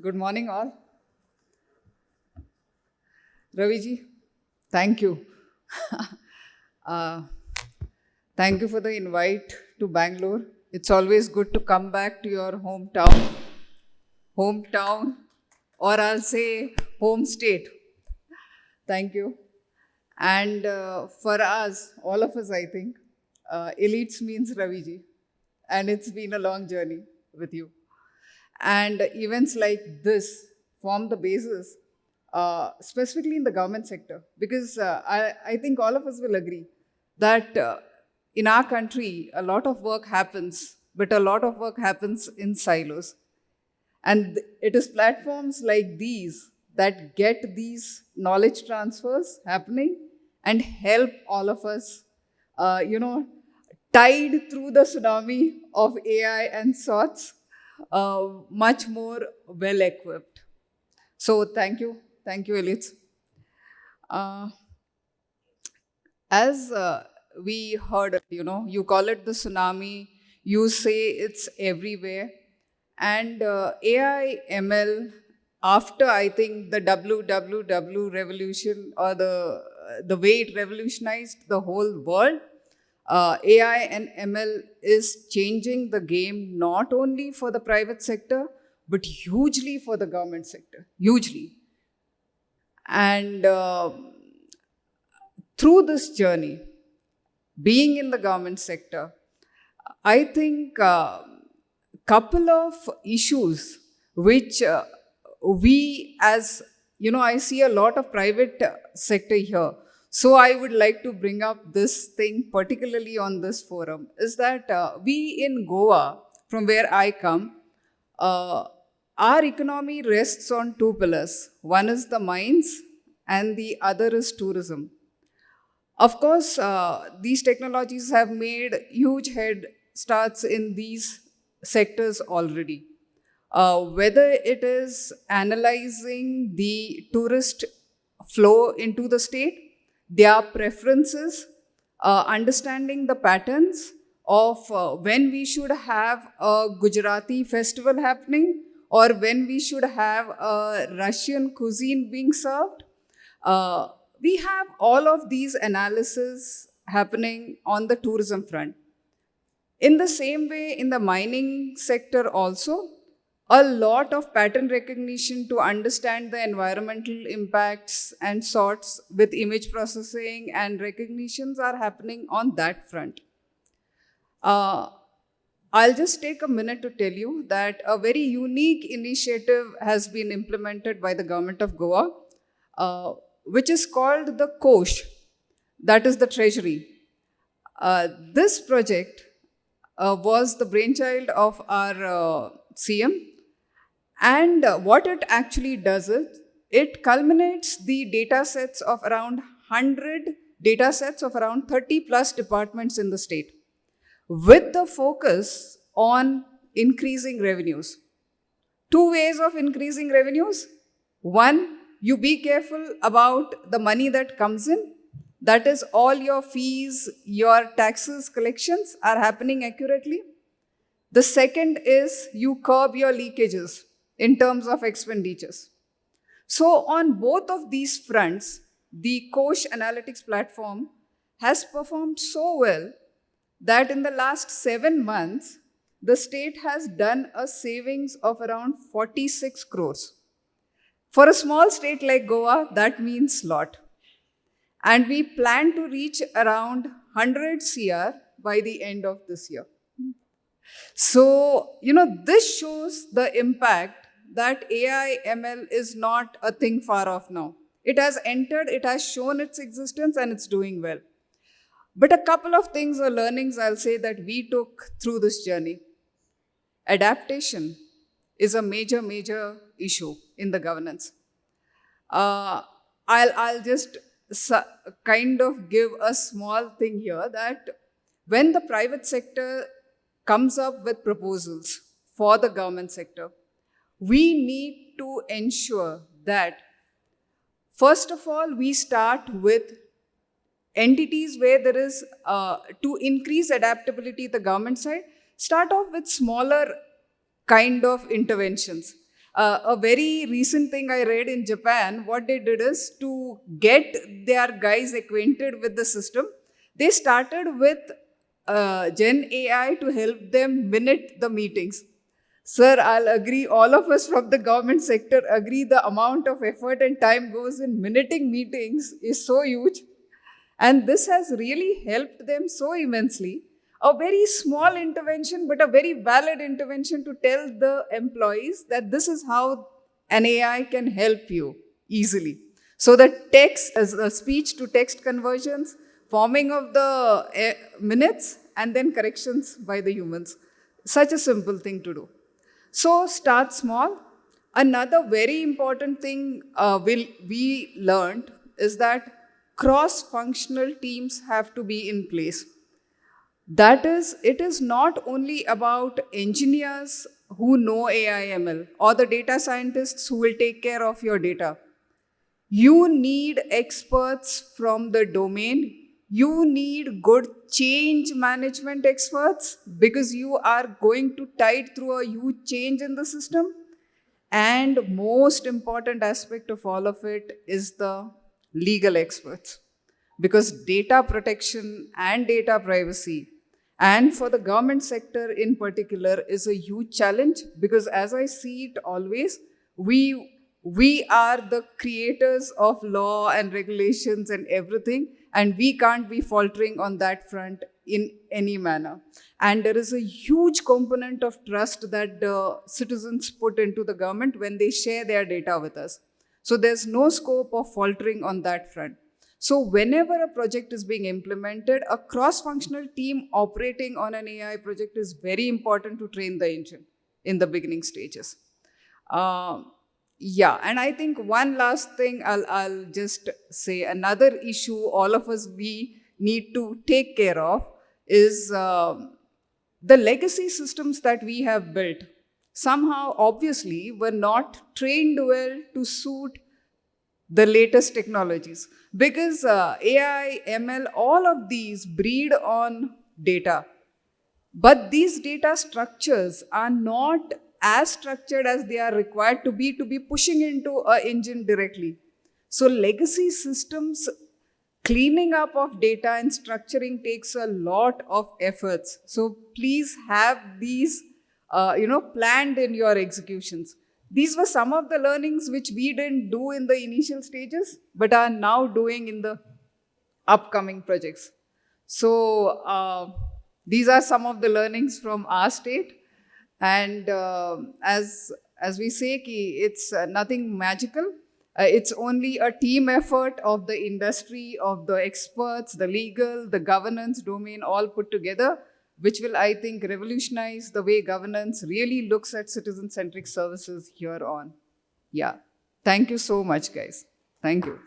Good morning, all. Raviji, thank you. uh, Thank you for the invite to Bangalore. It's always good to come back to your hometown, or I'll say home state. Thank you. And for us, all of us, I think, elites means Raviji. And it's been a long journey with you. And events like this form the basis, specifically in the government sector, because I think all of us will agree that in our country, a lot of work happens, but a lot of work happens in silos. And it is platforms like these that get these knowledge transfers happening and help all of us, tide through the tsunami of AI and sorts, much more well equipped. So thank you, Elitz. Uh, as we heard, you call it the tsunami, you say it's everywhere. And AI, ML, after I think the WWW revolution or the way it revolutionized the whole world, AI and ML is changing the game not only for the private sector, but hugely for the government sector, hugely. And through this journey, being in the government sector, I think couple of issues which we as, I see a lot of private sector here. So I would like to bring up this thing particularly on this forum is that we in Goa, from where I come, our economy rests on two pillars. One is the mines and the other is tourism. Of course, these technologies have made huge head starts in these sectors already. Whether it is analyzing the tourist flow into the state, their preferences, understanding the patterns of when we should have a Gujarati festival happening or when we should have a Russian cuisine being served. We have all of these analysis happening on the tourism front. In the same way, in the mining sector also, a lot of pattern recognition to understand the environmental impacts and sorts with image processing and recognitions are happening on that front. Uh, I'll just take a minute to tell you that a very unique initiative has been implemented by the government of Goa, which is called the Kosh, that is the treasury. This project was the brainchild of our CM. And what it actually does is, it culminates the data sets of around 100 data sets of around 30 plus departments in the state with the focus on increasing revenues. Two ways of increasing revenues. One, you be careful about the money that comes in. That is, all your fees, your taxes, collections are happening accurately. The second is you curb your leakages in terms of expenditures. So on both of these fronts, the Kosh Analytics platform has performed so well that in the last 7 months, the state has done a savings of around 46 crores. For a small state like Goa, that means a lot. And we plan to reach around 100 CR by the end of this year. So, this shows the impact that AI ML is not a thing far off now. It has entered, it has shown its existence, and it's doing well. But a couple of things or learnings I'll say that we took through this journey. Adaptation is a major, major issue in the governance. I'll just kind of give a small thing here that when the private sector comes up with proposals for the government sector, we need to ensure that, first of all, we start with entities where there is, to increase adaptability, the government side, start off with smaller kind of interventions. A very recent thing I read in Japan, what they did is to get their guys acquainted with the system, they started with Gen AI to help them minute the meetings. Sir, I'll agree, all of us from the government sector agree the amount of effort and time goes in minuting meetings is so huge. And this has really helped them so immensely. A very small intervention, but a very valid intervention to tell the employees that this is how an AI can help you easily. So the text, speech to text conversions, forming of the minutes, and then corrections by the humans. Such a simple thing to do. So start small. Another very important thing we learned is that cross-functional teams have to be in place. That is, it is not only about engineers who know AI ML or the data scientists who will take care of your data. You need experts from the domain. You need good change management experts because you are going to tide through a huge change in the system. And most important aspect of all of it is the legal experts, because data protection and data privacy, and for the government sector in particular, is a huge challenge, because as I see it always, we are the creators of law and regulations and everything, and we can't be faltering on that front in any manner. And there is a huge component of trust that the citizens put into the government when they share their data with us. So there's no scope of faltering on that front. So whenever a project is being implemented, a cross-functional team operating on an AI project is very important to train the engine in the beginning stages. Yeah, and I think one last thing I'll just say, another issue all of us we need to take care of is the legacy systems that we have built somehow obviously were not trained well to suit the latest technologies, because AI, ML, all of these breed on data. But these data structures are not as structured as they are required to be pushing into an engine directly. So legacy systems, cleaning up of data and structuring takes a lot of efforts. So please have these planned in your executions. These were some of the learnings which we didn't do in the initial stages, but are now doing in the upcoming projects. So these are some of the learnings from our state. And as we say, it's nothing magical. It's only a team effort of the industry, of the experts, the legal, the governance domain, all put together, which will, I think, revolutionize the way governance really looks at citizen-centric services here on. Yeah. Thank you so much, guys. Thank you.